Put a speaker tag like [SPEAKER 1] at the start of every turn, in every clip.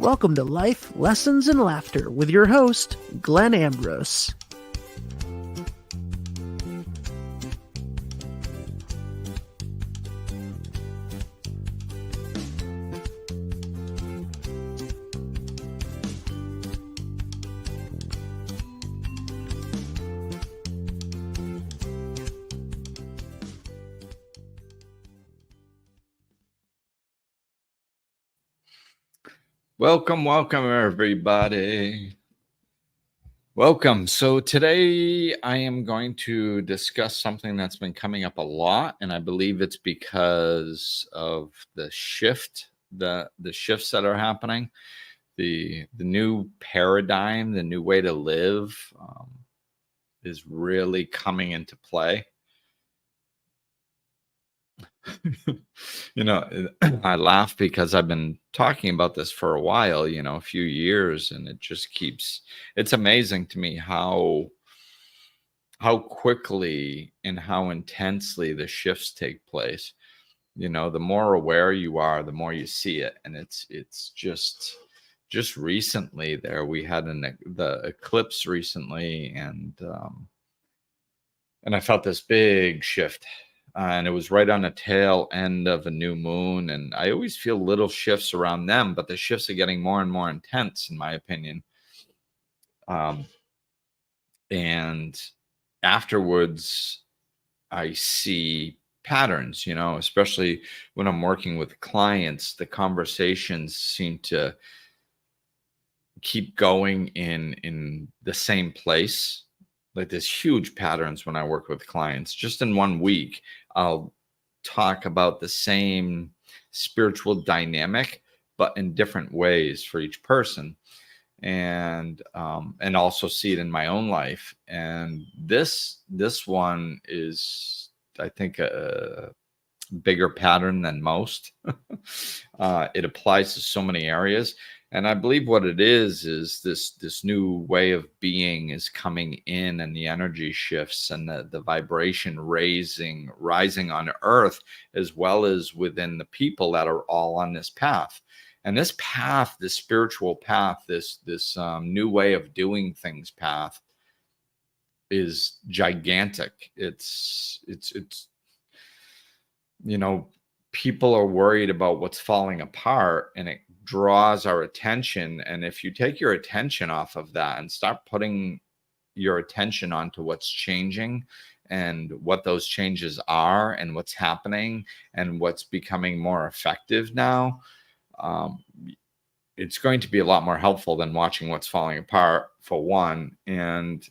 [SPEAKER 1] Welcome to Life, Lessons, and Laughter with your host, Glenn Ambrose.
[SPEAKER 2] Welcome, everybody. Welcome. So today I am going to discuss something that's been coming up a lot, and I believe it's because of the shift, the shifts that are happening, the new paradigm, the new way to live is really coming into play. I laugh because I've been talking about this for a while, a few years, and it's amazing to me how quickly and how intensely the shifts take place. The more aware you are, the more you see it. And it's just recently there, we had the eclipse recently, and I felt this big shift. And it was right on the tail end of a new moon. And I always feel little shifts around them, but the shifts are getting more and more intense, in my opinion. And afterwards, I see patterns, especially when I'm working with clients. The conversations seem to keep going in the same place. Like there's huge patterns when I work with clients. Just in 1 week, I'll talk about the same spiritual dynamic, but in different ways for each person, and also see it in my own life. And this one is, I think, a bigger pattern than most. It applies to so many areas. And I believe what it is this new way of being is coming in, and the energy shifts and the vibration rising on earth, as well as within the people that are all on this path. And this path, this spiritual path, this new way of doing things path is gigantic. It's people are worried about what's falling apart, and it draws our attention. And if you take your attention off of that and start putting your attention onto what's changing and what those changes are and what's happening and what's becoming more effective now, it's going to be a lot more helpful than watching what's falling apart, for one. And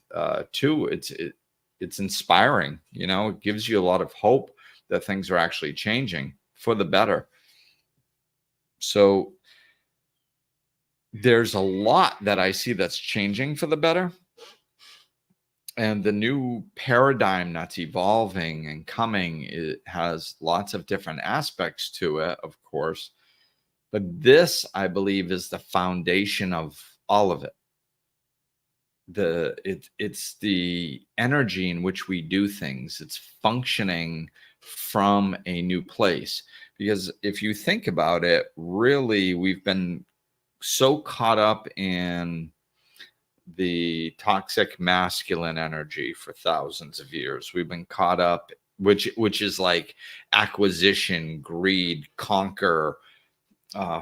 [SPEAKER 2] two, it's inspiring. It gives you a lot of hope that things are actually changing for the better. So there's a lot that I see that's changing for the better. And the new paradigm that's evolving and coming, it has lots of different aspects to it, of course. But this, I believe, is the foundation of all of it. It's the energy in which we do things. It's functioning from a new place. Because if you think about it, really, we've been so caught up in the toxic masculine energy for thousands of years. We've been caught up, which is like acquisition, greed, conquer,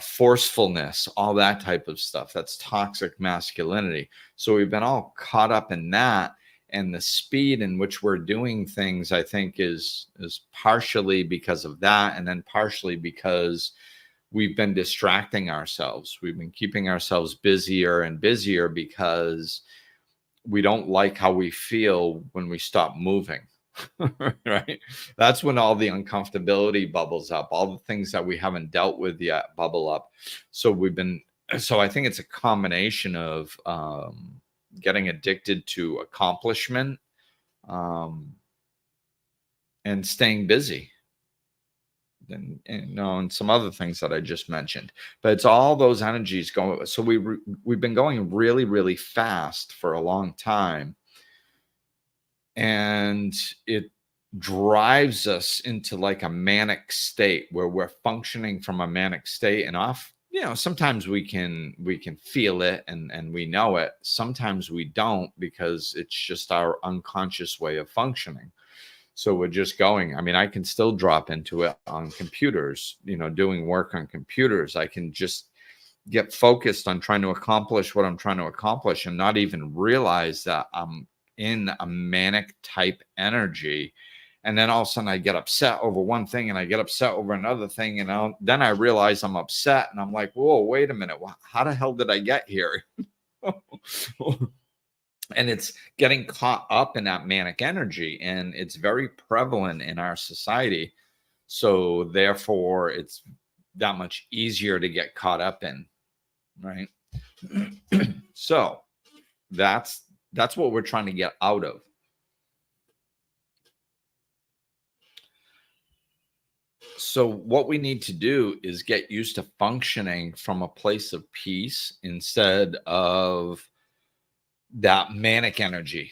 [SPEAKER 2] forcefulness, all that type of stuff. That's toxic masculinity. So we've been all caught up in that. And the speed in which we're doing things, I think, is partially because of that, and then partially because we've been distracting ourselves. We've been keeping ourselves busier and busier because we don't like how we feel when we stop moving. Right? That's when all the uncomfortability bubbles up. All the things that we haven't dealt with yet bubble up. So I think it's a combination of getting addicted to accomplishment, and staying busy, and some other things that I just mentioned. But it's all those energies going. So we've been going really, really fast for a long time, and it drives us into like a manic state where we're functioning from a manic state, and sometimes we can feel it and we know it. Sometimes we don't, because it's just our unconscious way of functioning. So we're just going. I mean, I can still drop into it on computers, doing work on computers. I can just get focused on trying to accomplish what I'm trying to accomplish and not even realize that I'm in a manic type energy. And then all of a sudden I get upset over one thing and I get upset over another thing. And then I realize I'm upset and I'm like, whoa, wait a minute. How the hell did I get here? And it's getting caught up in that manic energy. And it's very prevalent in our society. So therefore, it's that much easier to get caught up in. Right. So that's what we're trying to get out of. So what we need to do is get used to functioning from a place of peace instead of that manic energy,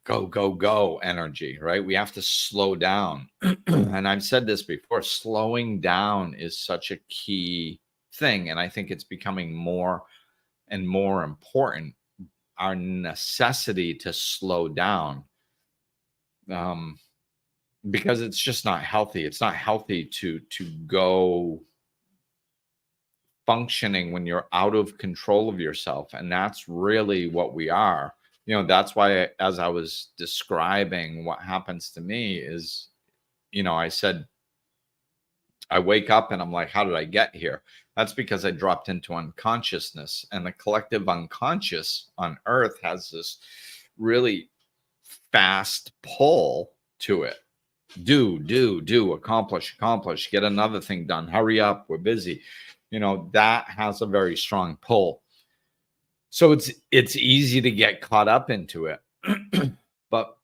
[SPEAKER 2] go, go, go energy, right? We have to slow down. And I've said this before, slowing down is such a key thing. And I think it's becoming more and more important, our necessity to slow down. Because it's just not healthy. It's not healthy to go functioning when you're out of control of yourself. And that's really what we are. That's why, as I was describing what happens to me is, I said, I wake up and I'm like, how did I get here? That's because I dropped into unconsciousness, and the collective unconscious on earth has this really fast pull to it. Do, accomplish, get another thing done. Hurry up. We're busy. That has a very strong pull. So it's easy to get caught up into it. But,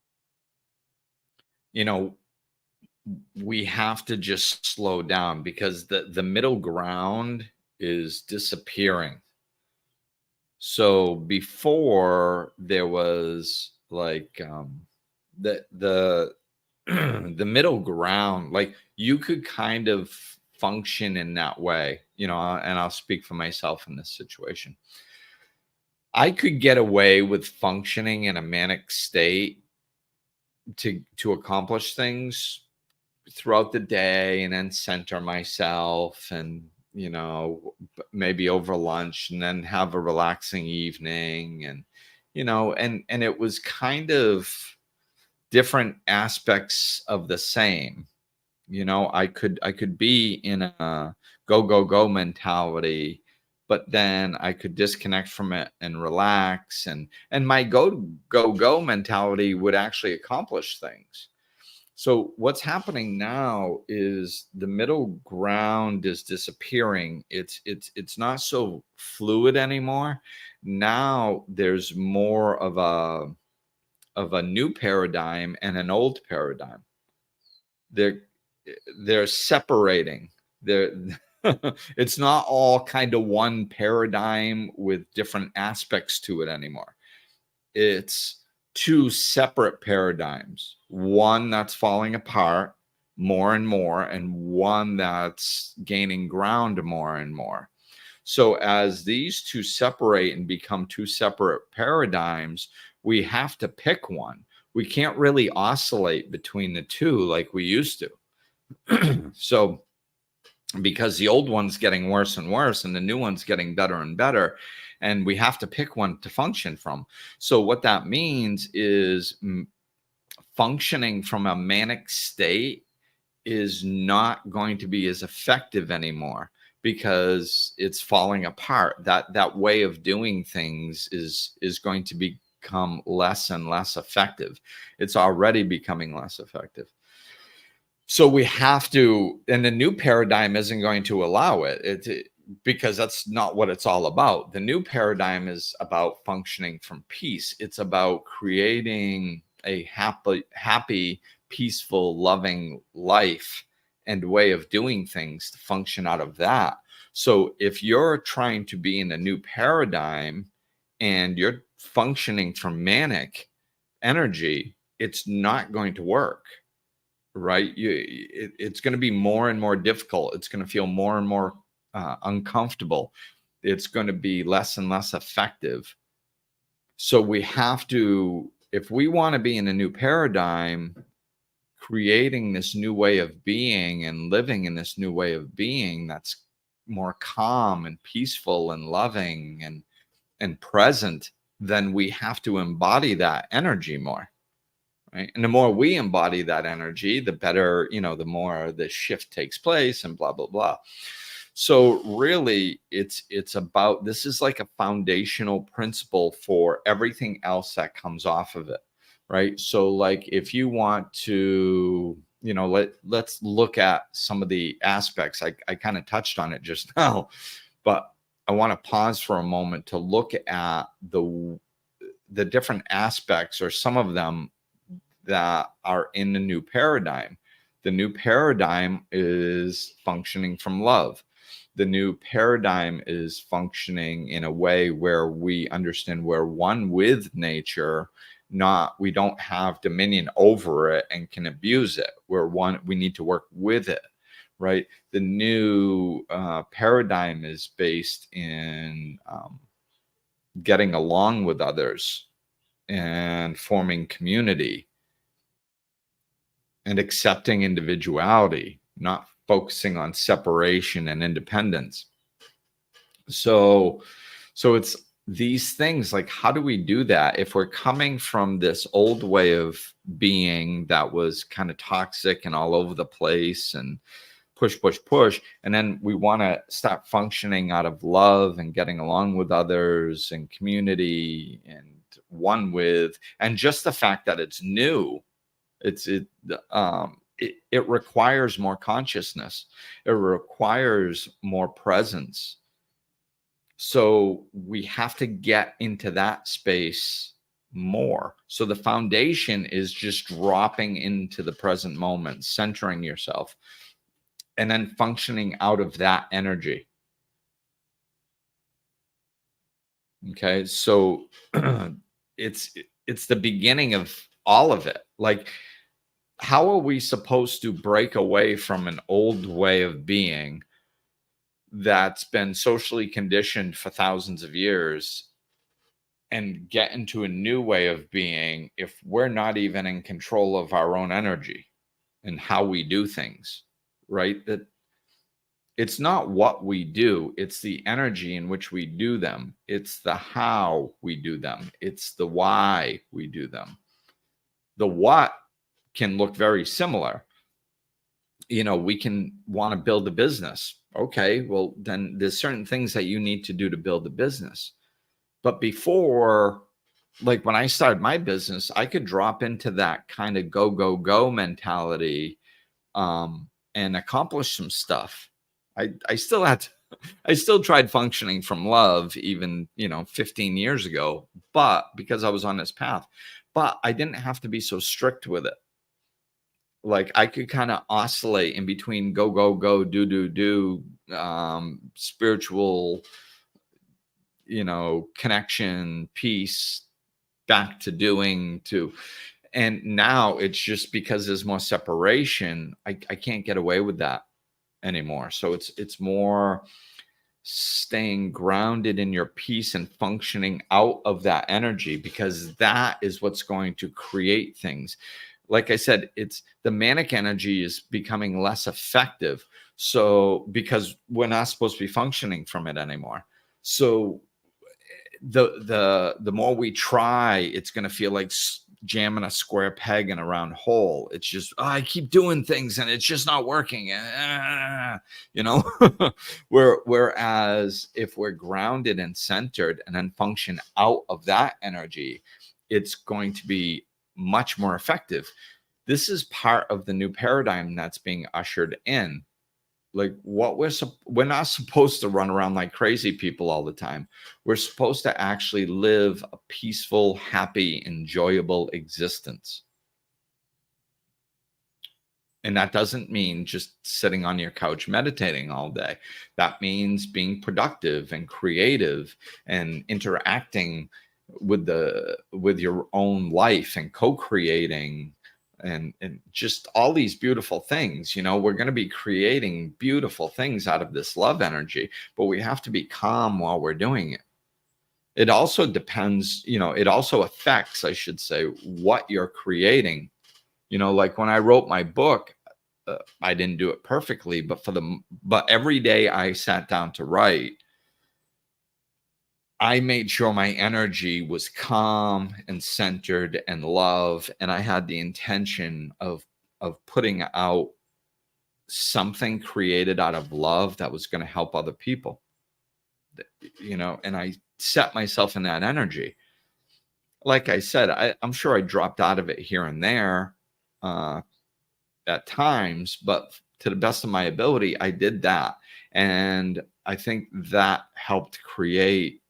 [SPEAKER 2] we have to just slow down, because the middle ground is disappearing. So before, there was like the the middle ground, like you could kind of function in that way, and I'll speak for myself in this situation. I could get away with functioning in a manic state to accomplish things throughout the day, and then center myself, and maybe over lunch, and then have a relaxing evening, and and it was kind of different aspects of the same. I could be in a go, go, go mentality, but then I could disconnect from it and relax, and my go, go, go mentality would actually accomplish things. So what's happening now is the middle ground is disappearing. It's not so fluid anymore. Now there's more of a new paradigm and an old paradigm. They're separating. It's not all kind of one paradigm with different aspects to it anymore. It's two separate paradigms, one that's falling apart more and more, and one that's gaining ground more and more. So as these two separate and become two separate paradigms, we have to pick one. We can't really oscillate between the two like we used to. So because the old one's getting worse and worse, and the new one's getting better and better, and we have to pick one to function from. So what that means is functioning from a manic state is not going to be as effective anymore, because it's falling apart. That way of doing things is going to become less and less effective. It's already becoming less effective. So we have to, and the new paradigm isn't going to allow it, because that's not what it's all about. The new paradigm is about functioning from peace. It's about creating a happy, peaceful, loving life and way of doing things to function out of that. So if you're trying to be in a new paradigm and you're functioning from manic energy, it's not going to work. Right? It's going to be more and more difficult. It's going to feel more and more uncomfortable. It's going to be less and less effective. So we have to, if we want to be in a new paradigm, creating this new way of being and living in this new way of being that's more calm and peaceful and loving and present, then we have to embody that energy more. Right. And the more we embody that energy, the better, the more the shift takes place and blah, blah, blah. So really it's about, this is like a foundational principle for everything else that comes off of it. Right. So like if you want to, let's look at some of the aspects. I kind of touched on it just now, but I want to pause for a moment to look at the different aspects, or some of them, that are in the new paradigm. The new paradigm is functioning from love. The new paradigm is functioning in a way where we understand we're one with nature, we don't have dominion over it and can abuse it. We're one, we need to work with it, right? The new paradigm is based in getting along with others and forming community and accepting individuality, not focusing on separation and independence. So it's these things, like, how do we do that if we're coming from this old way of being that was kind of toxic and all over the place and push, push, push, and then we want to start functioning out of love and getting along with others and community and one with, and just the fact that it's new, it requires more consciousness. It requires more presence. So we have to get into that space more. So the foundation is just dropping into the present moment, centering yourself, and then functioning out of that energy. Okay. So it's the beginning of all of it. Like, how are we supposed to break away from an old way of being that's been socially conditioned for thousands of years and get into a new way of being if we're not even in control of our own energy and how we do things, right? That it's not what we do, it's the energy in which we do them. It's the how we do them. It's the why we do them. The what can look very similar. We can want to build a business. Okay, well, then there's certain things that you need to do to build a business. But before, like when I started my business, I could drop into that kind of go, go, go mentality and accomplish some stuff. I still tried functioning from love even, 15 years ago, but because I was on this path, but I didn't have to be so strict with it. Like I could kind of oscillate in between go, go, go, do, spiritual, connection, peace, back to doing, and now it's just because there's more separation. I can't get away with that anymore. So it's more staying grounded in your peace and functioning out of that energy, because that is what's going to create things. Like I said, it's the manic energy is becoming less effective. So because we're not supposed to be functioning from it anymore. So the more we try, it's going to feel like jamming a square peg in a round hole. It's just, I keep doing things and it's just not working. Whereas if we're grounded and centered and then function out of that energy, it's going to be much more effective. This is part of the new paradigm that's being ushered in. Like what we're not supposed to run around like crazy people all the time. We're supposed to actually live a peaceful, happy, enjoyable existence. And that doesn't mean just sitting on your couch meditating all day. That means being productive and creative and interacting with your own life and co-creating and just all these beautiful things. We're going to be creating beautiful things out of this love energy, but we have to be calm while we're doing it. It also depends, it also affects, I should say, what you're creating. Like when I wrote my book, I didn't do it perfectly, but every day I sat down to write, I made sure my energy was calm and centered and love, and I had the intention of putting out something created out of love that was going to help other people. And I set myself in that energy. Like I said, I'm sure I dropped out of it here and there at times, but to the best of my ability, I did that. And I think that helped create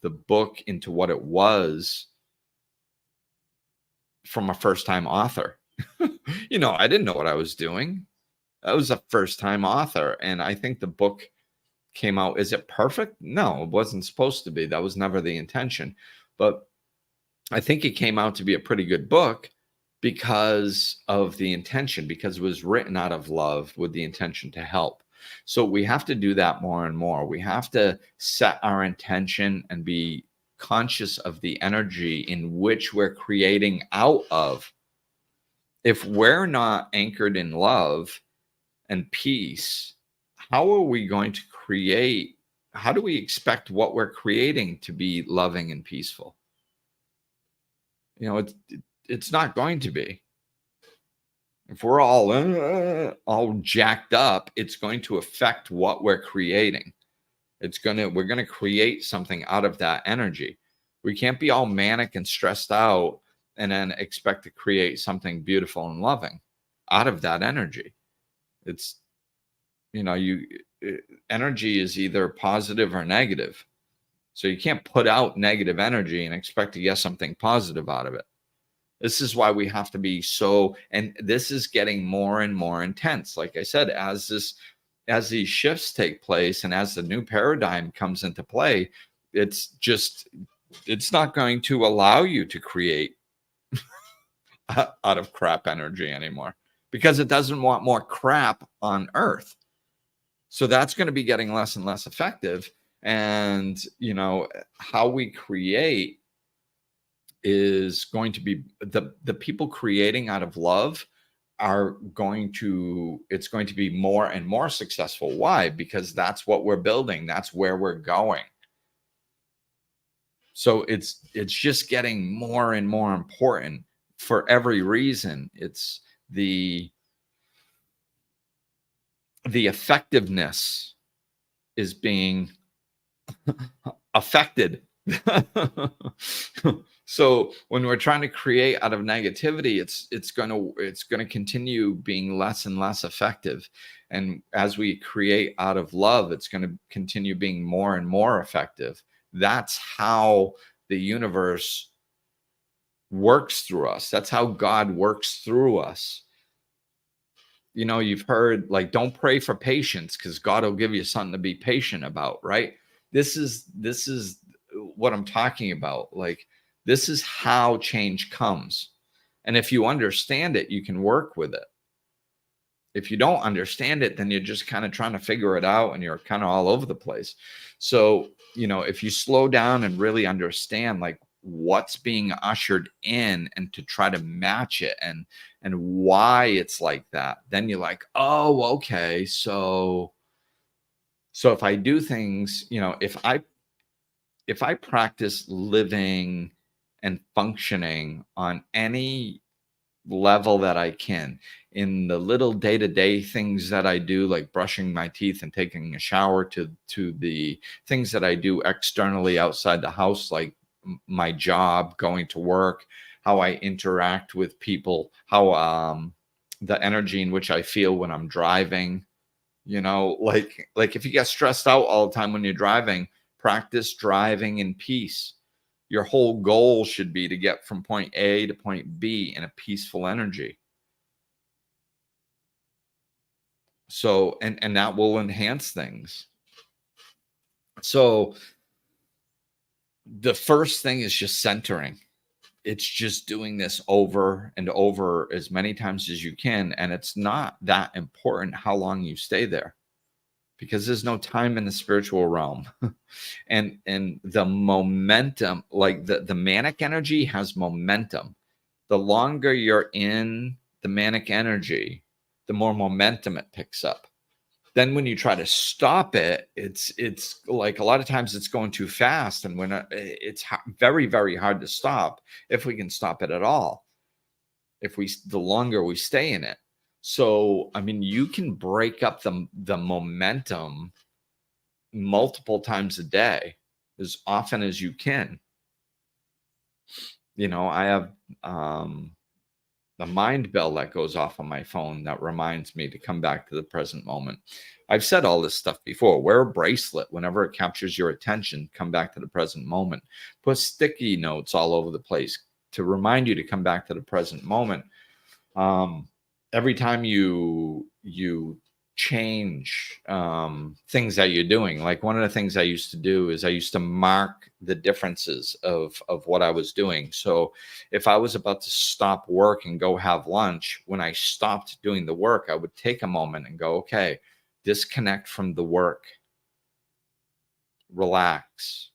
[SPEAKER 2] the book into what it was from a first-time author. I didn't know what I was doing. I was a first-time author, and I think the book came out. Is it perfect? No, it wasn't supposed to be. That was never the intention. But I think it came out to be a pretty good book because of the intention, because it was written out of love with the intention to help. So we have to do that more and more. We have to set our intention and be conscious of the energy in which we're creating out of. If we're not anchored in love and peace, how are we going to create? How do we expect what we're creating to be loving and peaceful? It's not going to be. If we're all jacked up, it's going to affect what we're creating. We're going to create something out of that energy. We can't be all manic and stressed out and then expect to create something beautiful and loving out of that energy. It's, energy is either positive or negative. So you can't put out negative energy and expect to get something positive out of it. This is why we have to be and this is getting more and more intense. Like I said, as these shifts take place and as the new paradigm comes into play, it's not going to allow you to create out of crap energy anymore, because it doesn't want more crap on Earth. So that's going to be getting less and less effective. And, how we create is going to be the people creating out of love it's going to be more and more successful. Why? Because that's what we're building. That's where we're going. So it's just getting more and more important for every reason. It's the effectiveness is being affected. So when we're trying to create out of negativity, it's going to continue being less and less effective. And as we create out of love, it's going to continue being more and more effective. That's how the universe works through us. That's how God works through us. You've heard, like, don't pray for patience because God will give you something to be patient about, right? This is what I'm talking about. Like, this is how change comes. And if you understand it, you can work with it. If you don't understand it, then you're just kind of trying to figure it out and you're kind of all over the place. So, if you slow down and really understand, like, what's being ushered in and to try to match it and why it's like that, then you're like, oh, okay. So if I do things, if I practice living and functioning on any level that I can, in the little day-to-day things that I do, like brushing my teeth and taking a shower, to the things that I do externally outside the house, like my job, going to work, how I interact with people, how the energy in which I feel when I'm driving, like if you get stressed out all the time when you're driving, practice driving in peace. Your whole goal should be to get from point A to point B in a peaceful energy. So, and that will enhance things. So the first thing is just centering. it's just doing this over and over as many times as you can. And it's not that important how long you stay there, because there's no time in the spiritual realm. And the momentum, like the manic energy has momentum. The longer you're in the manic energy, the more momentum it picks up. Then when you try to stop it, it's like a lot of times it's going too fast, and when it's very, very hard to stop, if we can stop it at all, if we the longer we stay in it. So I mean, you can break up the momentum multiple times a day, as often as you can. I have the mind bell that goes off on my phone that reminds me to come back to the present moment. I've said all this stuff before. Wear a bracelet whenever it captures your attention. Come back to the present moment. Put sticky notes all over the place to remind you to come back to the present moment. Every time you change things that you're doing, like one of the things I used to do is I used to mark the differences of what I was doing. So if I was about to stop work and go have lunch, when I stopped doing the work, I would take a moment and go, okay, disconnect from the work, relax.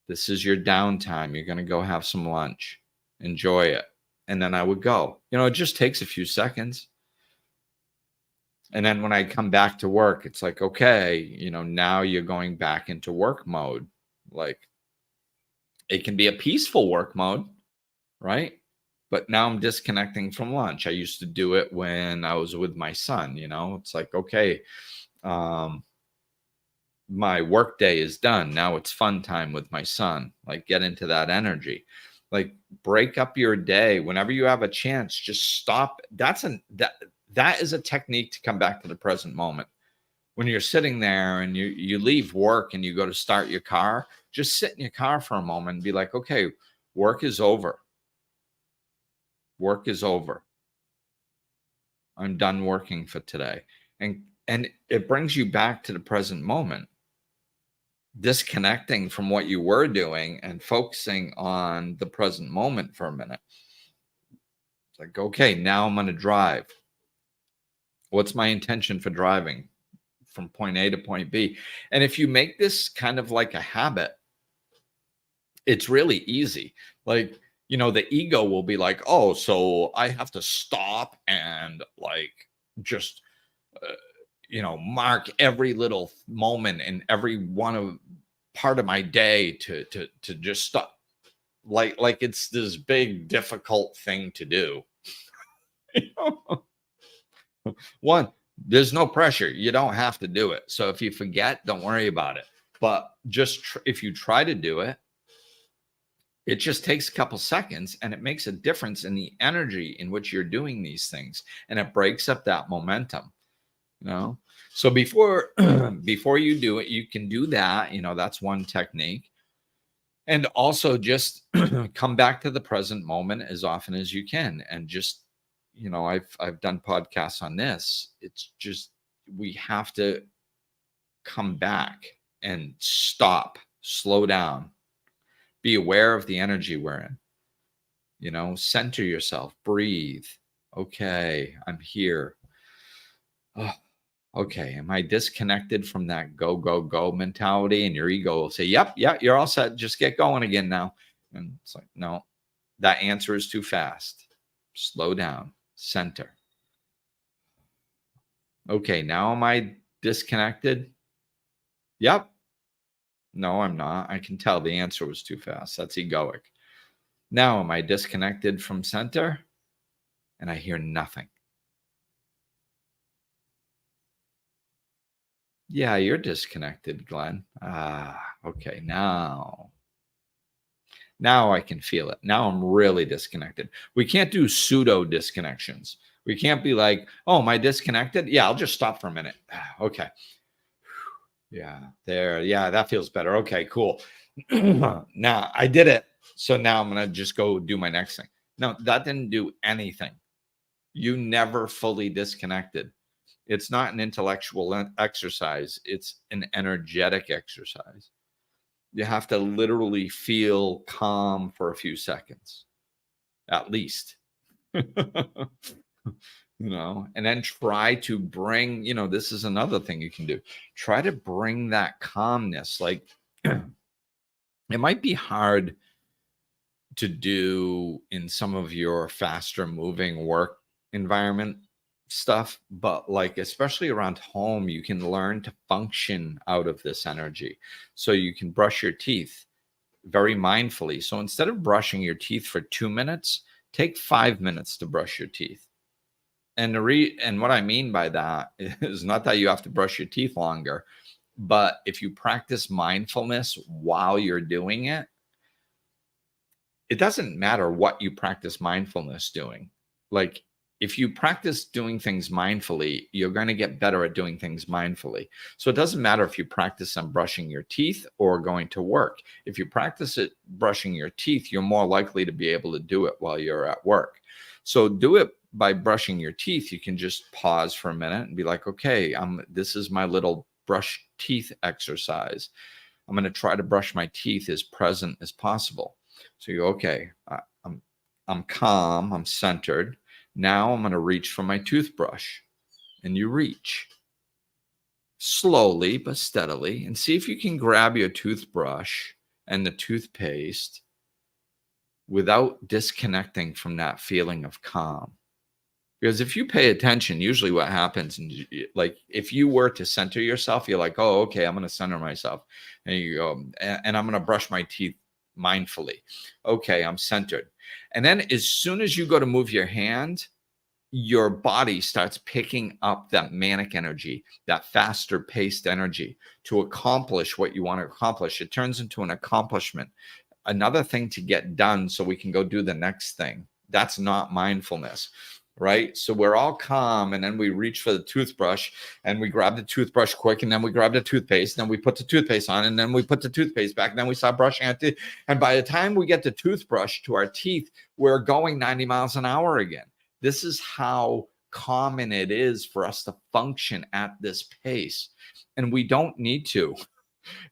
[SPEAKER 2] This is your downtime. You're going to go have some lunch, enjoy it. And then I would go. It just takes a few seconds. And then when I come back to work, it's like, okay, now you're going back into work mode. Like, it can be a peaceful work mode, right? But now I'm disconnecting from lunch. I used to do it when I was with my son. It's like, okay, my work day is done. Now it's fun time with my son. Like, get into that energy. Like, break up your day whenever you have a chance. Just stop. That is a technique to come back to the present moment. When you're sitting there and you leave work and you go to start your car, just sit in your car for a moment and be like, okay, work is over. Work is over. I'm done working for today. And it brings you back to the present moment, disconnecting from what you were doing and focusing on the present moment for a minute. It's like, okay, now I'm going to drive. What's my intention for driving from point A to point B? And if you make this kind of like a habit, it's really easy. Like, the ego will be like, oh, so I have to stop and like just, mark every little moment and every one of part of my day to just stop. Like it's this big, difficult thing to do. One, there's no pressure. You don't have to do it. So if you forget, don't worry about it. But just if you try to do it, it just takes a couple seconds and it makes a difference in the energy in which you're doing these things. And it breaks up that momentum, So before you do it, you can do that. That's one technique. And also just come back to the present moment as often as you can. And just, I've done podcasts on this. It's just, we have to come back and stop, slow down, be aware of the energy we're in, center yourself, breathe. Okay, I'm here. Oh, okay, am I disconnected from that go, go, go mentality? And your ego will say, yep, you're all set. Just get going again now. And it's like, no, that answer is too fast. Slow down, center. Okay, now am I disconnected? Yep. No, I'm not. I can tell the answer was too fast. That's egoic. Now, am I disconnected from center? And I hear nothing. Yeah, you're disconnected, Glenn. Okay. Now I can feel it. Now I'm really disconnected. We can't do pseudo disconnections. We can't be like, oh, am I disconnected? Yeah, I'll just stop for a minute. Okay. Yeah, there. Yeah, that feels better. Okay, cool. Now I did it. So now I'm going to just go do my next thing. No, that didn't do anything. You never fully disconnected. It's not an intellectual exercise. It's an energetic exercise. You have to literally feel calm for a few seconds. at least. And then try to bring, this is another thing you can do. Try to bring that calmness. Like it might be hard to do in some of your faster moving work environment stuff, but like especially around home, you can learn to function out of this energy. So you can brush your teeth very mindfully. So instead of brushing your teeth for 2 minutes, take 5 minutes to brush your teeth. And what I mean by that is not that you have to brush your teeth longer, but if you practice mindfulness while you're doing it, it doesn't matter what you practice mindfulness doing. Like if you practice doing things mindfully, you're going to get better at doing things mindfully. So it doesn't matter if you practice on brushing your teeth or going to work. If you practice it brushing your teeth, you're more likely to be able to do it while you're at work. So do it by brushing your teeth. You can just pause for a minute and be like, okay, this is my little brush teeth exercise. I'm going to try to brush my teeth as present as possible. So you go, okay, I'm calm, I'm centered. Now I'm going to reach for my toothbrush. And you reach slowly but steadily and see if you can grab your toothbrush and the toothpaste without disconnecting from that feeling of calm. Because if you pay attention, usually what happens, and like if you were to center yourself, you're like, oh, okay, I'm going to center myself. And you go, and I'm going to brush my teeth mindfully. Okay, I'm centered. And then as soon as you go to move your hand, your body starts picking up that manic energy, that faster paced energy to accomplish what you want to accomplish. It turns into an accomplishment, another thing to get done so we can go do the next thing. That's not mindfulness. Right? So we're all calm, and then we reach for the toothbrush and we grab the toothbrush quick, and then we grab the toothpaste, and then we put the toothpaste on, and then we put the toothpaste back, and then we stop brushing our teeth. And by the time we get the toothbrush to our teeth, we're going 90 miles an hour again. This is how common it is for us to function at this pace. And we don't need to.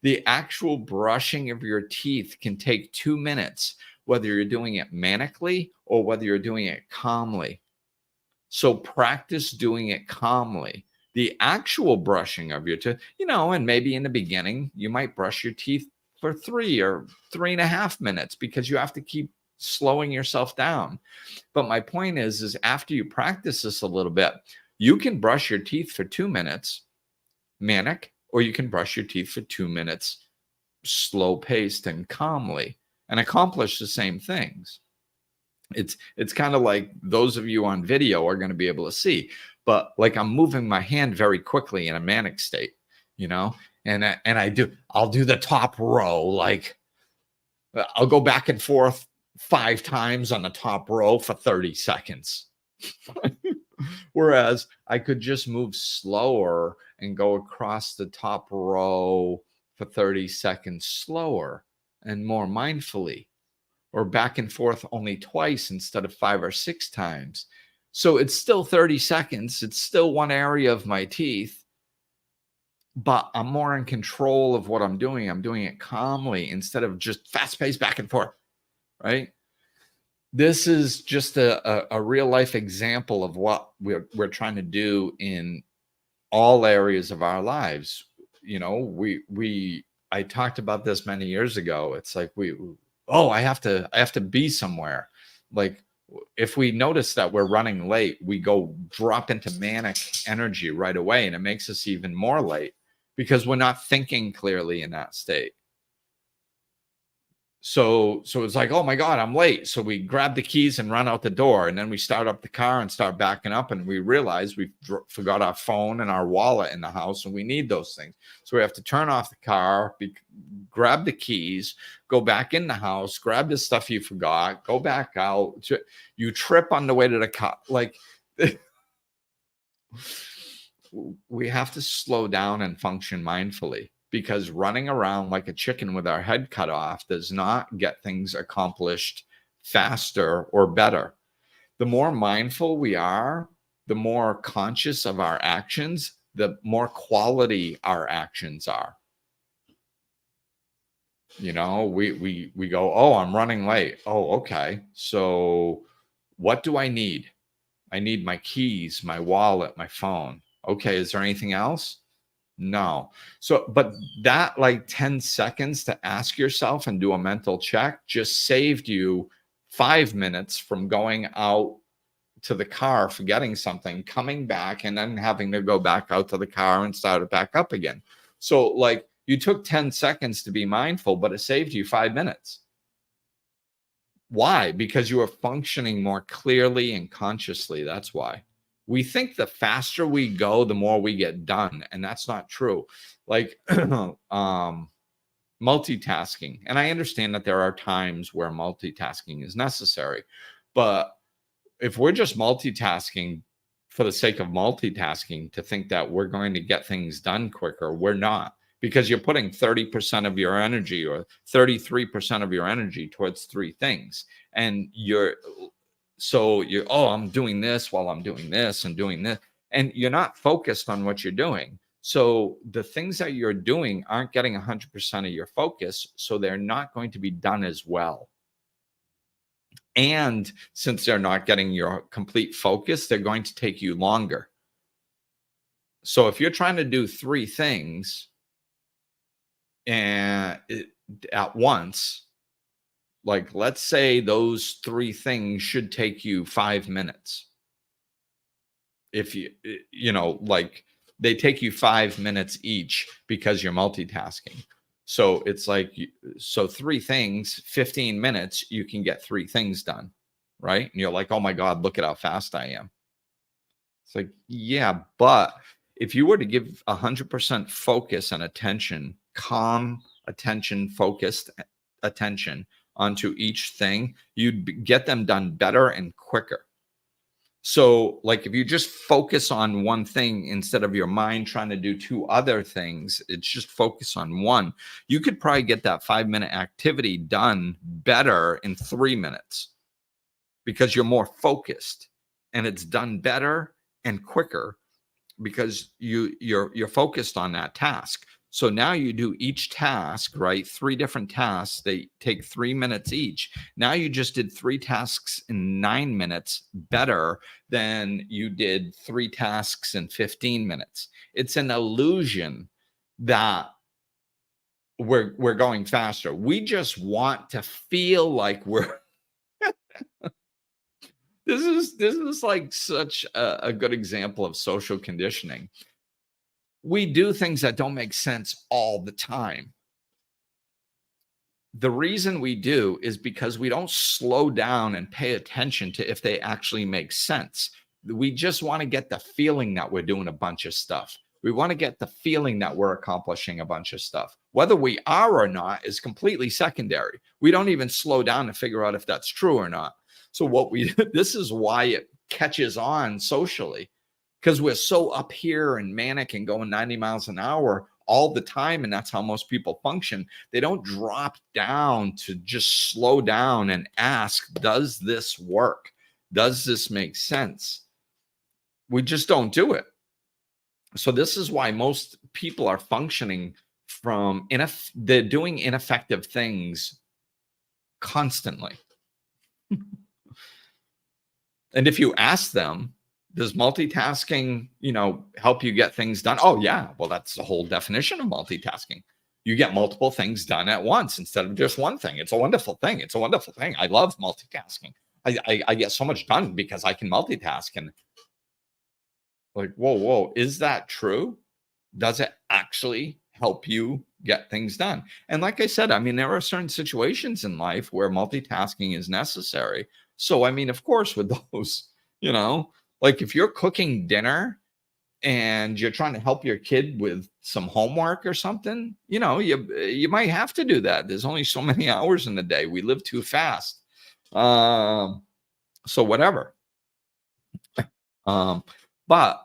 [SPEAKER 2] The actual brushing of your teeth can take 2 minutes, whether you're doing it manically or whether you're doing it calmly. So practice doing it calmly. The actual brushing of your teeth, and maybe in the beginning, you might brush your teeth for 3 or 3.5 minutes because you have to keep slowing yourself down. But my point is after you practice this a little bit, you can brush your teeth for 2 minutes, manic, or you can brush your teeth for 2 minutes, slow paced and calmly, and accomplish the same things. It's kind of like those of you on video are going to be able to see, but like I'm moving my hand very quickly in a manic state, and I'll do the top row. Like I'll go back and forth 5 times on the top row for 30 seconds. Whereas I could just move slower and go across the top row for 30 seconds slower and more mindfully, or back and forth only twice instead of 5 or 6 times. So it's still 30 seconds. It's still one area of my teeth, but I'm more in control of what I'm doing. I'm doing it calmly instead of just fast paced back and forth, right? This is just a real life example of what we're trying to do in all areas of our lives. I talked about this many years ago. It's like I have to be somewhere. Like if we notice that we're running late, we go drop into manic energy right away, and it makes us even more late because we're not thinking clearly in that state. So it's like, oh my God, I'm late. So we grab the keys and run out the door, and then we start up the car and start backing up, and we realize we forgot our phone and our wallet in the house, and we need those things. So we have to turn off the car, grab the keys, go back in the house, grab the stuff you forgot, go back out. You trip on the way to the car. Like we have to slow down and function mindfully. Because running around like a chicken with our head cut off does not get things accomplished faster or better. The more mindful we are, the more conscious of our actions, the more quality our actions are. We go, oh, I'm running late. Oh, okay. So what do I need? I need my keys, my wallet, my phone. Okay, is there anything else? No. So, but that like 10 seconds to ask yourself and do a mental check just saved you 5 minutes from going out to the car, forgetting something, coming back, and then having to go back out to the car and start it back up again. So, like, you took 10 seconds to be mindful, but it saved you 5 minutes. Why? Because you are functioning more clearly and consciously. That's why. We think the faster we go, the more we get done. And that's not true. Like multitasking. And I understand that there are times where multitasking is necessary. But if we're just multitasking for the sake of multitasking to think that we're going to get things done quicker, we're not, because you're putting 30% of your energy or 33% of your energy towards three things. And oh, I'm doing this while I'm doing this and doing this. And you're not focused on what you're doing. So the things that you're doing aren't getting 100% of your focus. So they're not going to be done as well. And since they're not getting your complete focus, they're going to take you longer. So if you're trying to do three things at once, like let's say those three things should take you 5 minutes. If like they take you 5 minutes each because you're multitasking. So it's like, so three things, 15 minutes, you can get three things done, right? And you're like, oh my God, look at how fast I am. It's like, yeah, but if you were to give 100% focus and attention, calm attention, focused attention onto each thing, you'd get them done better and quicker. So, like, if you just focus on one thing instead of your mind trying to do two other things, it's just focus on one. You could probably get that 5-minute activity done better in 3 minutes because you're more focused, and it's done better and quicker because you're focused on that task. So now you do each task, right? 3 different tasks. They take 3 minutes each. Now you just did 3 tasks in 9 minutes better than you did 3 tasks in 15 minutes. It's an illusion that we're going faster. We just want to feel like we're this is like such a good example of social conditioning. We do things that don't make sense all the time. The reason we do is because we don't slow down and pay attention to if they actually make sense. We just want to get the feeling that we're doing a bunch of stuff. We want to get the feeling that we're accomplishing a bunch of stuff. Whether we are or not is completely secondary. We don't even slow down to figure out if that's true or not. So this is why it catches on socially, because we're so up here and manic and going 90 miles an hour all the time. And that's how most people function. They don't drop down to just slow down and ask, does this work? Does this make sense? We just don't do it. So this is why most people are functioning they're doing ineffective things constantly. And if you ask them, does multitasking, help you get things done? Oh, yeah. Well, that's the whole definition of multitasking. You get multiple things done at once instead of just one thing. It's a wonderful thing. It's a wonderful thing. I love multitasking. I get so much done because I can multitask. And like, whoa, is that true? Does it actually help you get things done? And like I said, I mean, there are certain situations in life where multitasking is necessary. So, I mean, of course, with those, like if you're cooking dinner and you're trying to help your kid with some homework or something, you might have to do that. There's only so many hours in the day. We live too fast. So whatever. But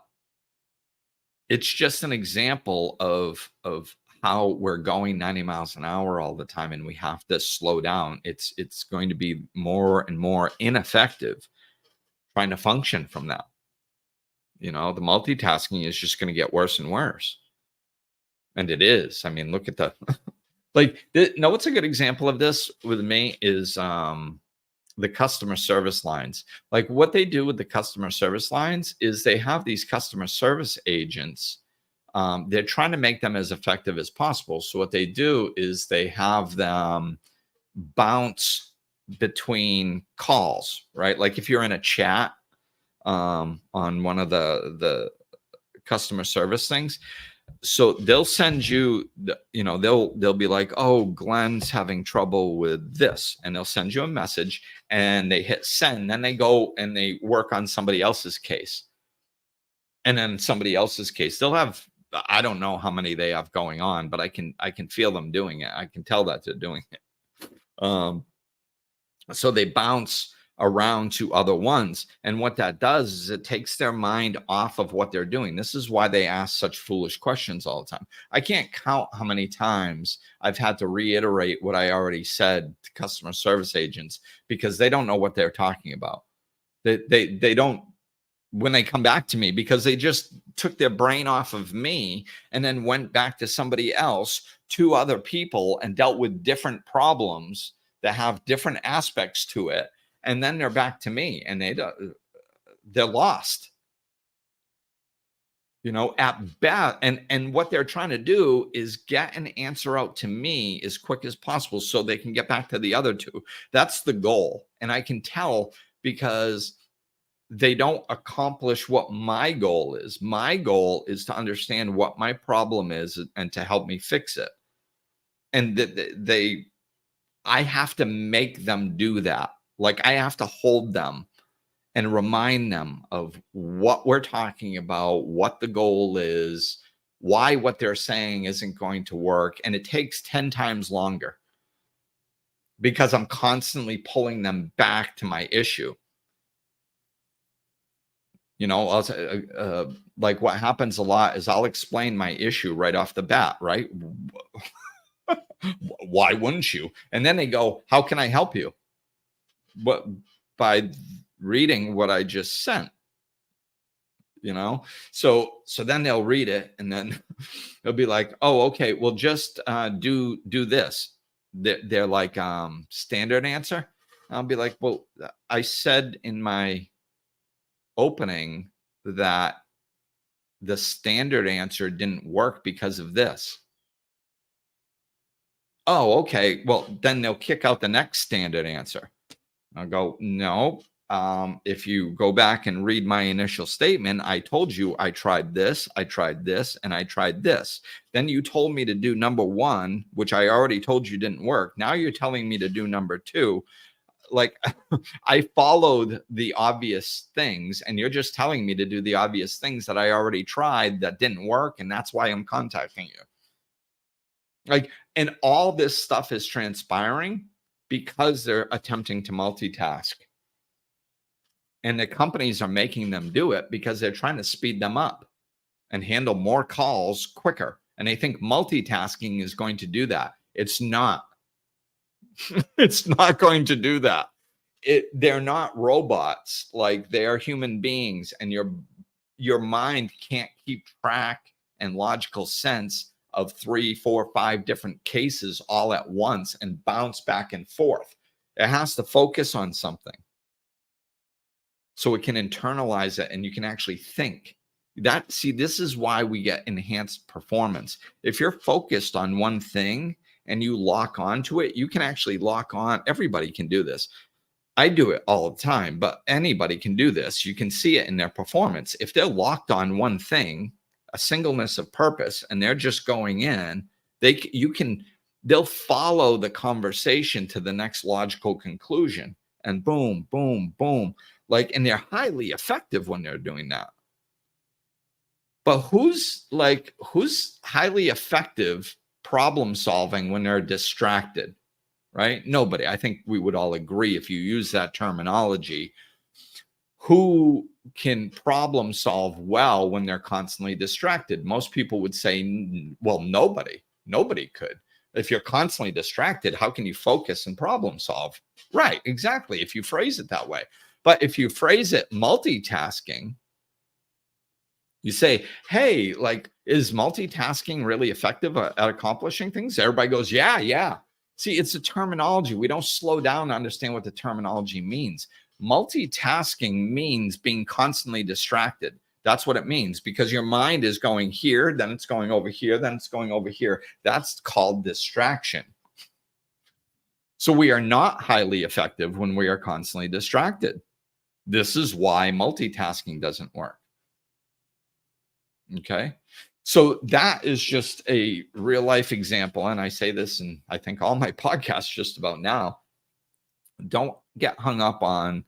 [SPEAKER 2] it's just an example of how we're going 90 miles an hour all the time, and we have to slow down. It's going to be more and more ineffective trying to function from that. The multitasking is just going to get worse and worse. And it is. I mean, look at Like, know what's a good example of this with me is the customer service lines. Like, what they do with the customer service lines is they have these customer service agents. They're trying to make them as effective as possible. So what they do is they have them bounce between calls, right? Like if you're in a chat on one of the customer service things, so they'll send you they'll be like, oh, Glenn's having trouble with this, and they'll send you a message, and they hit send, then they go and they work on somebody else's case, and then somebody else's case they'll have. I don't know how many they have going on, but I can feel them doing it. I can tell that they're doing it. So they bounce around to other ones. And what that does is it takes their mind off of what they're doing. This is why they ask such foolish questions all the time. I can't count how many times I've had to reiterate what I already said to customer service agents because they don't know what they're talking about. They don't, when they come back to me, because they just took their brain off of me and then went back to somebody else, two other people, and dealt with different problems that have different aspects to it. And then they're back to me and they're lost, at best. And what they're trying to do is get an answer out to me as quick as possible so they can get back to the other two. That's the goal. And I can tell because they don't accomplish what my goal is. My goal is to understand what my problem is and to help me fix it. And I have to make them do that. Like I have to hold them and remind them of what we're talking about, what the goal is, why what they're saying isn't going to work. And it takes 10 times longer because I'm constantly pulling them back to my issue. Like what happens a lot is I'll explain my issue right off the bat, right? Why wouldn't you? And then they go, how can I help you? But by reading what I just sent, so then they'll read it and then they'll be like, oh, okay, well, just do this. They're like standard answer. I'll be like, well, I said in my opening that the standard answer didn't work because of this. Oh, okay. Well, then they'll kick out the next standard answer. I'll go, no. If you go back and read my initial statement, I told you I tried this, and I tried this. Then you told me to do number one, which I already told you didn't work. Now you're telling me to do number two. Like I followed the obvious things and you're just telling me to do the obvious things that I already tried that didn't work. And that's why I'm contacting you. Like, and all this stuff is transpiring because they're attempting to multitask. And the companies are making them do it because they're trying to speed them up and handle more calls quicker. And they think multitasking is going to do that. It's not. It's not going to do that. They're not robots. Like they are human beings, and your mind can't keep track and logical sense of 3, 4, 5 different cases all at once and bounce back and forth. It has to focus on something so it can internalize it and you can actually think. This is why we get enhanced performance. If you're focused on one thing and you lock onto it, you can actually lock on. Everybody can do this. I do it all the time, but anybody can do this. You can see it in their performance. If they're locked on one thing, a singleness of purpose, and they're just going in, they'll follow the conversation to the next logical conclusion, and boom, boom, boom. And they're highly effective when they're doing that. But who's highly effective problem solving when they're distracted? Right? Nobody. I think we would all agree if you use that terminology. Who can problem solve well when they're constantly distracted? Most people would say, well, nobody. Nobody could. If you're constantly distracted, how can you focus and problem solve? Right, exactly, if you phrase it that way. But if you phrase it multitasking, You say, hey, like, is multitasking really effective at accomplishing things? Everybody goes, yeah, yeah. See, it's a terminology. We don't slow down to understand what the terminology means. Multitasking means being constantly distracted. That's what it means, because your mind is going here, then it's going over here, then it's going over here. That's called distraction. So we are not highly effective when we are constantly distracted. This is why multitasking doesn't work. Okay. So that is just a real life example. And I say this in, I think, all my podcasts just about now. Don't get hung up on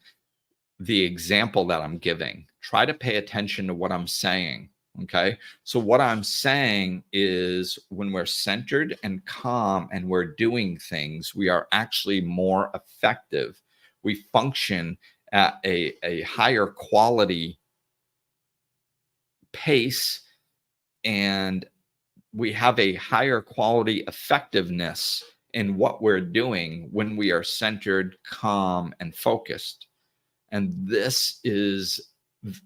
[SPEAKER 2] the example that I'm giving. Try to pay attention to what I'm saying. Okay. So what I'm saying is, when we're centered and calm and we're doing things, we are actually more effective. We function at a higher quality pace, and we have a higher quality effectiveness in what we're doing when we are centered, calm, and focused. And this is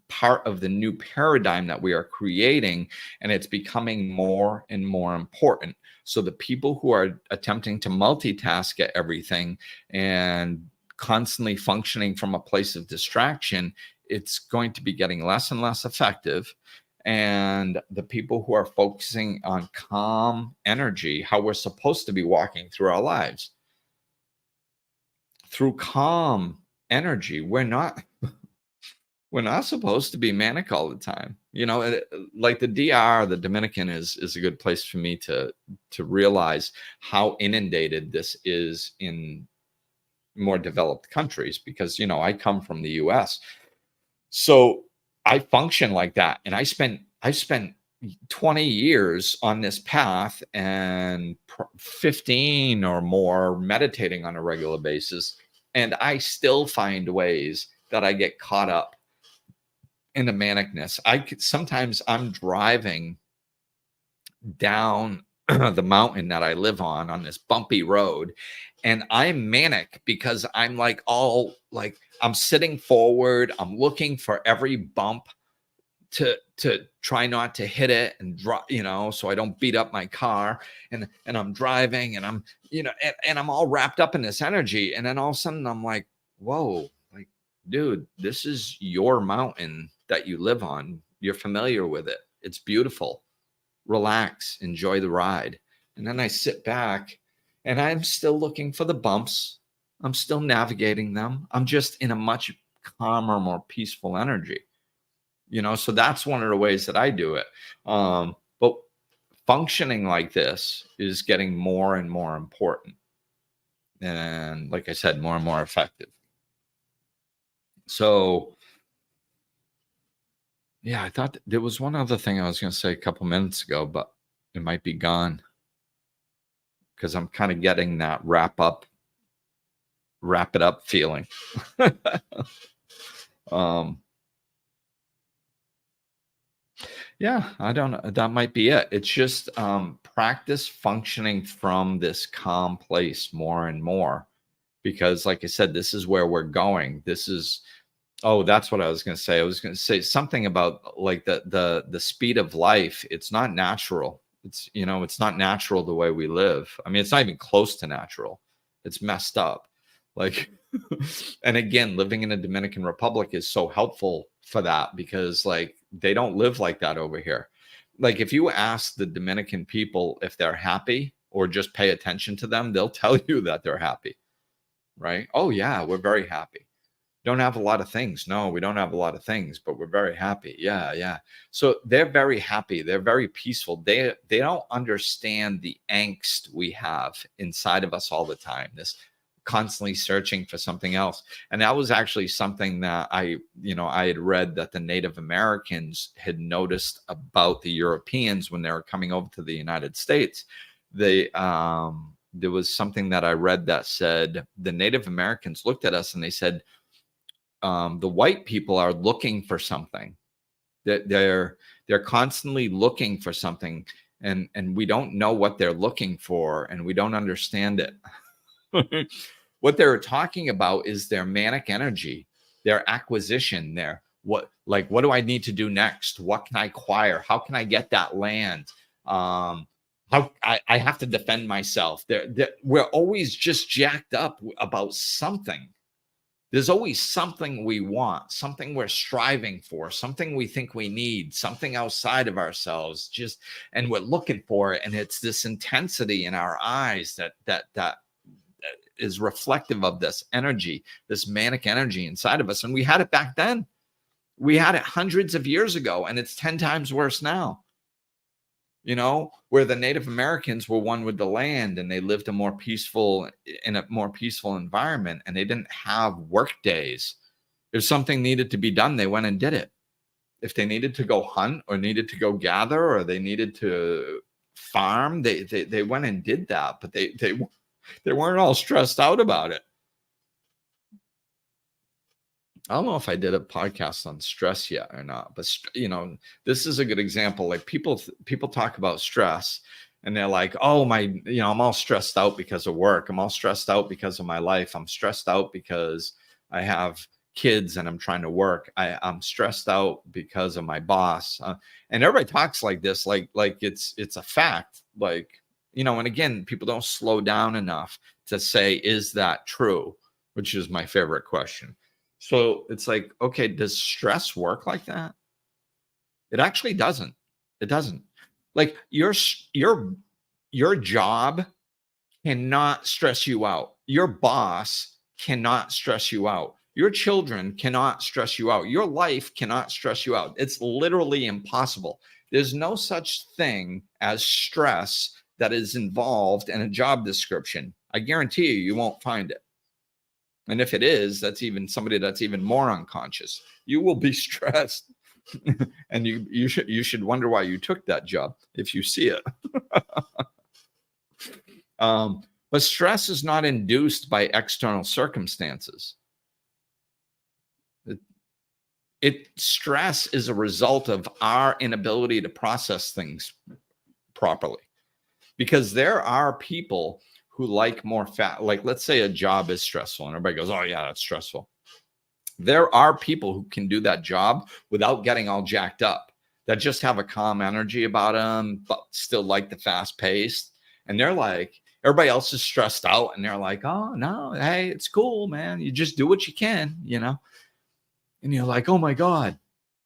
[SPEAKER 2] part of the new paradigm that we are creating, and it's becoming more and more important. So the people who are attempting to multitask at everything and constantly functioning from a place of distraction, it's going to be getting less and less effective. And the people who are focusing on calm energy, how we're supposed to be walking through our lives, through calm energy, we're not supposed to be manic all the time. Like the DR, the Dominican, is a good place for me to realize how inundated this is in more developed countries, because I come from the US. So I function like that, and I spent 20 years on this path, and 15 or more meditating on a regular basis, and I still find ways that I get caught up in the manicness. Sometimes I'm driving down the mountain that I live on this bumpy road, and I'm manic because I'm like, I'm sitting forward, I'm looking for every bump to try not to hit it and drop, so I don't beat up my car, and I'm driving, and I'm, and I'm all wrapped up in this energy. And then all of a sudden I'm like, whoa, like, dude, this is your mountain that you live on. You're familiar with it. It's beautiful. Relax, enjoy the ride. And then I sit back, and I'm still looking for the bumps. I'm still navigating them. I'm just in a much calmer, more peaceful energy. So that's one of the ways that I do it. But functioning like this is getting more and more important. And like I said, more and more effective. So yeah, I thought there was one other thing I was going to say a couple minutes ago, but it might be gone, because I'm kind of getting that wrap it up feeling. Yeah, I don't know. That might be it. It's just practice functioning from this calm place more and more, because like I said, this is where we're going. That's what I was going to say. I was going to say something about like the speed of life. It's not natural. It's not natural the way we live. I mean, it's not even close to natural. It's messed up. Like, and again, living in the Dominican Republic is so helpful for that, because like they don't live like that over here. Like if you ask the Dominican people if they're happy, or just pay attention to them, they'll tell you that they're happy, right? Oh yeah, we're very happy. Don't have a lot of things. No, we don't have a lot of things, but we're very happy. Yeah, yeah. So they're very happy. They're very peaceful. They don't understand the angst we have inside of us all the time. This constantly searching for something else. And that was actually something that I had read that the Native Americans had noticed about the Europeans when they were coming over to the United States. There was something that I read that said the Native Americans looked at us and they said, the white people are looking for something. That they're constantly looking for something, and we don't know what they're looking for, and we don't understand it. What they're talking about is their manic energy, their acquisition, their what do I need to do next? What can I acquire? How can I get that land? How I have to defend myself. We're always just jacked up about something. There's always something we want, something we're striving for, something we think we need, something outside of ourselves, and we're looking for it. And it's this intensity in our eyes that is reflective of this energy, this manic energy inside of us. And we had it back then. We had it hundreds of years ago, and it's 10 times worse now. Where the Native Americans were one with the land, and they lived in a more peaceful environment, and they didn't have work days. If something needed to be done, they went and did it. If they needed to go hunt or needed to go gather or they needed to farm, they went and did that, but they weren't all stressed out about it. I don't know if I did a podcast on stress yet or not, but this is a good example. Like people talk about stress and they're like, oh I'm all stressed out because of work. I'm all stressed out because of my life. I'm stressed out because I have kids and I'm trying to work. I'm stressed out because of my boss. And everybody talks like this, like it's a fact. And again, people don't slow down enough to say, is that true? Which is my favorite question. So it's like, okay, does stress work like that? It actually doesn't. It doesn't. Like your job cannot stress you out. Your boss cannot stress you out. Your children cannot stress you out. Your life cannot stress you out. It's literally impossible. There's no such thing as stress that is involved in a job description. I guarantee you won't find it. And if it is, that's even somebody that's even more unconscious. You will be stressed, and you should wonder why you took that job if you see it. But stress is not induced by external circumstances. Stress is a result of our inability to process things properly, because there are people who like more fat. Like, let's say a job is stressful and everybody goes, oh yeah, that's stressful. There are people who can do that job without getting all jacked up, that just have a calm energy about them, but still like the fast pace. And they're like, everybody else is stressed out and they're like, oh no, hey, it's cool, man. You just do what you can, And you're like, oh my God.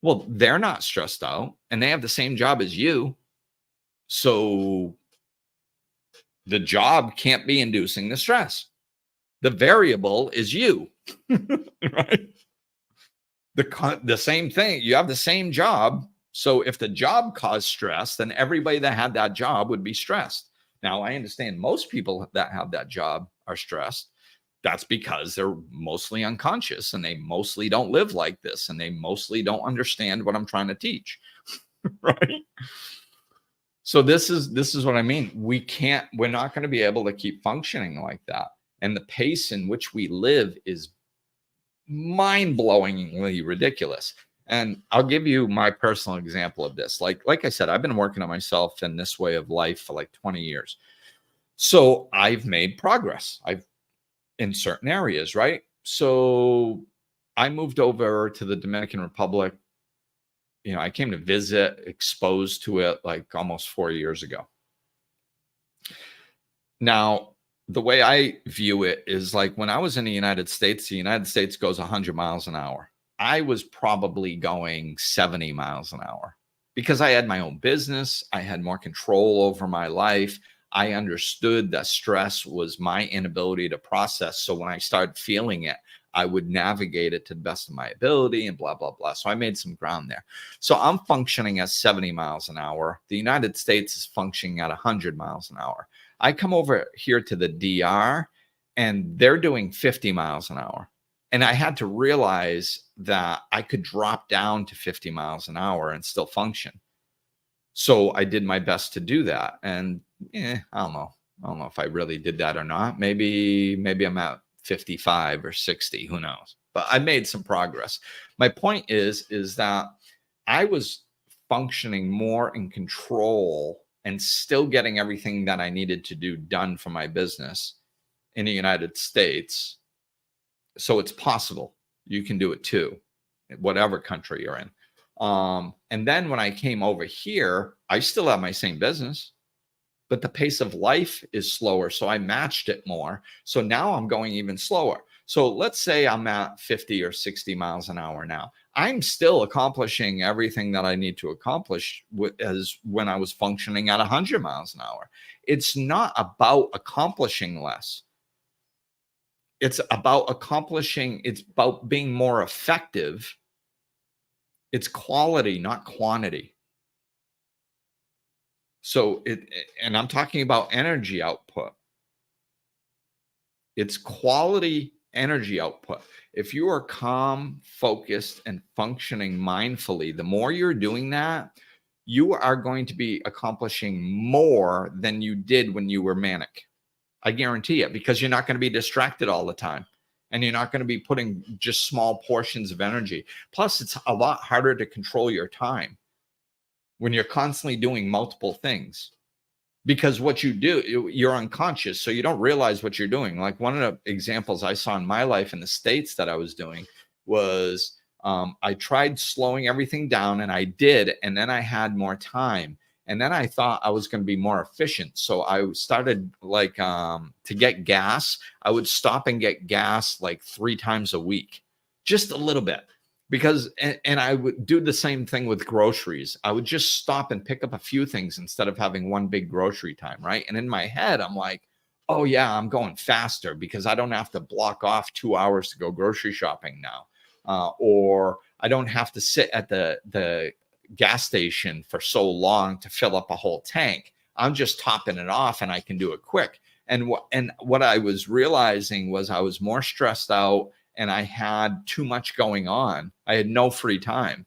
[SPEAKER 2] Well, they're not stressed out and they have the same job as you. So the job can't be inducing the stress. The variable is you, right? The same thing. You have the same job. So if the job caused stress, then everybody that had that job would be stressed. Now, I understand most people that have that job are stressed. That's because they're mostly unconscious and they mostly don't live like this and they mostly don't understand what I'm trying to teach, right? So this is what I mean. We're not going to be able to keep functioning like that. And the pace in which we live is mind-blowingly ridiculous. And I'll give you my personal example of this. Like I said, I've been working on myself in this way of life for like 20 years. So I've made progress. In certain areas, right? So I moved over to the Dominican Republic. I came to visit, exposed to it like almost 4 years ago. Now, the way I view it is like when I was in the United States goes 100 miles an hour. I was probably going 70 miles an hour because I had my own business. I had more control over my life. I understood that stress was my inability to process. So when I started feeling it, I would navigate it to the best of my ability and blah, blah, blah. So I made some ground there. So I'm functioning at 70 miles an hour. The United States is functioning at 100 miles an hour. I come over here to the DR and they're doing 50 miles an hour. And I had to realize that I could drop down to 50 miles an hour and still function. So I did my best to do that. And I don't know. I don't know if I really did that or not. Maybe I'm at 55 or 60, who knows? But I made some progress. My point is that I was functioning more in control and still getting everything that I needed to do done for my business in the United States. So it's possible you can do it too. whatever country you're in. And then when I came over here, I still have my same business, but the pace of life is slower. So I matched it more. So now I'm going even slower. So let's say I'm at 50 or 60 miles an hour now. I'm still accomplishing everything that I need to accomplish as when I was functioning at 100 miles an hour. It's not about accomplishing less. It's about it's about being more effective. It's quality, not quantity. So and I'm talking about energy output. It's quality energy output. If you are calm, focused, and functioning mindfully, the more you're doing that, you are going to be accomplishing more than you did when you were manic. I guarantee it, because you're not going to be distracted all the time. And you're not going to be putting just small portions of energy. Plus, it's a lot harder to control your time when you're constantly doing multiple things. Because what you do, you're unconscious, so you don't realize what you're doing. Like one of the examples I saw in my life in the States that I was doing was I tried slowing everything down, and I did, and then I had more time. And then I thought I was going to be more efficient. So I started like to get gas, I would stop and get gas like 3 times a week, just a little bit. Because, and I would do the same thing with groceries. I would just stop and pick up a few things instead of having one big grocery time, right? And in my head, I'm like, oh yeah, I'm going faster because I don't have to block off 2 hours to go grocery shopping now. Or I don't have to sit at the gas station for so long to fill up a whole tank. I'm just topping it off and I can do it quick. And what I was realizing was I was more stressed out, and I had too much going on. I had no free time.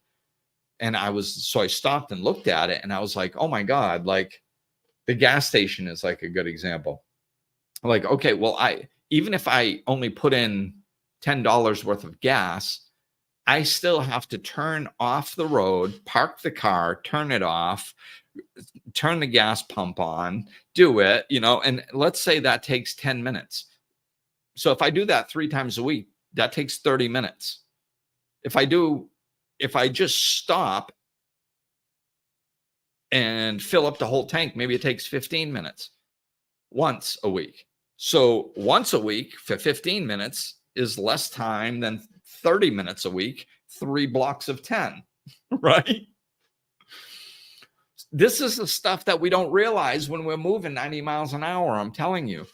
[SPEAKER 2] And so I stopped and looked at it, and I was like, oh my God, like the gas station is like a good example. Like, okay, well, even if I only put in $10 worth of gas, I still have to turn off the road, park the car, turn it off, turn the gas pump on, do it, and let's say that takes 10 minutes. So if I do that 3 times a week, that takes 30 minutes. If I just stop and fill up the whole tank, maybe it takes 15 minutes once a week. So once a week for 15 minutes is less time than 30 minutes a week, 3 blocks of 10, right? This is the stuff that we don't realize when we're moving 90 miles an hour. I'm telling you.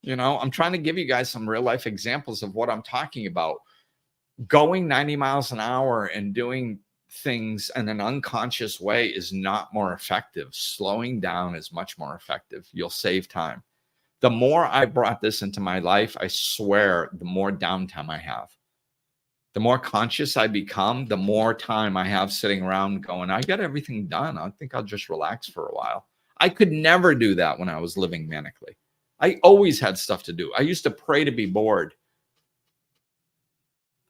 [SPEAKER 2] I'm trying to give you guys some real life examples of what I'm talking about. Going 90 miles an hour and doing things in an unconscious way is not more effective. Slowing down is much more effective. You'll save time. The more I brought this into my life, I swear, the more downtime I have. The more conscious I become, the more time I have sitting around going, I got everything done. I think I'll just relax for a while. I could never do that when I was living manically. I always had stuff to do. I used to pray to be bored.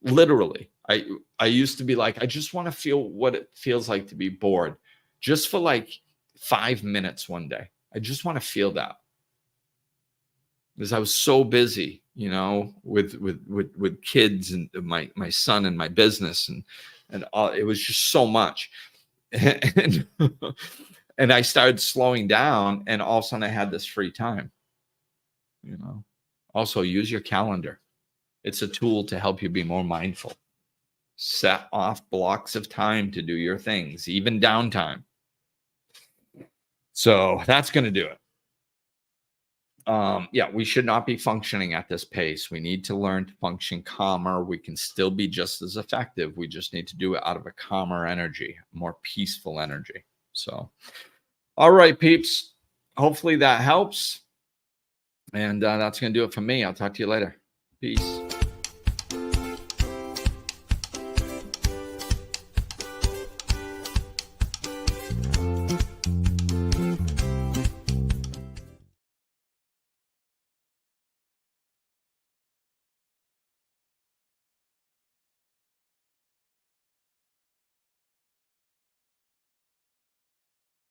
[SPEAKER 2] Literally. I used to be like, I just want to feel what it feels like to be bored, just for like 5 minutes one day. I just want to feel that. Because I was so busy, with kids and my son and my business and all. It was just so much. And, and I started slowing down, and all of a sudden I had this free time. Also use your calendar. It's a tool to help you be more mindful. Set off blocks of time to do your things, even downtime. So that's going to do it. Yeah, we should not be functioning at this pace. We need to learn to function calmer. We can still be just as effective. We just need to do it out of a calmer energy, more peaceful energy. So, all right, peeps. Hopefully that helps. And that's going to do it for me. I'll talk to you later. Peace.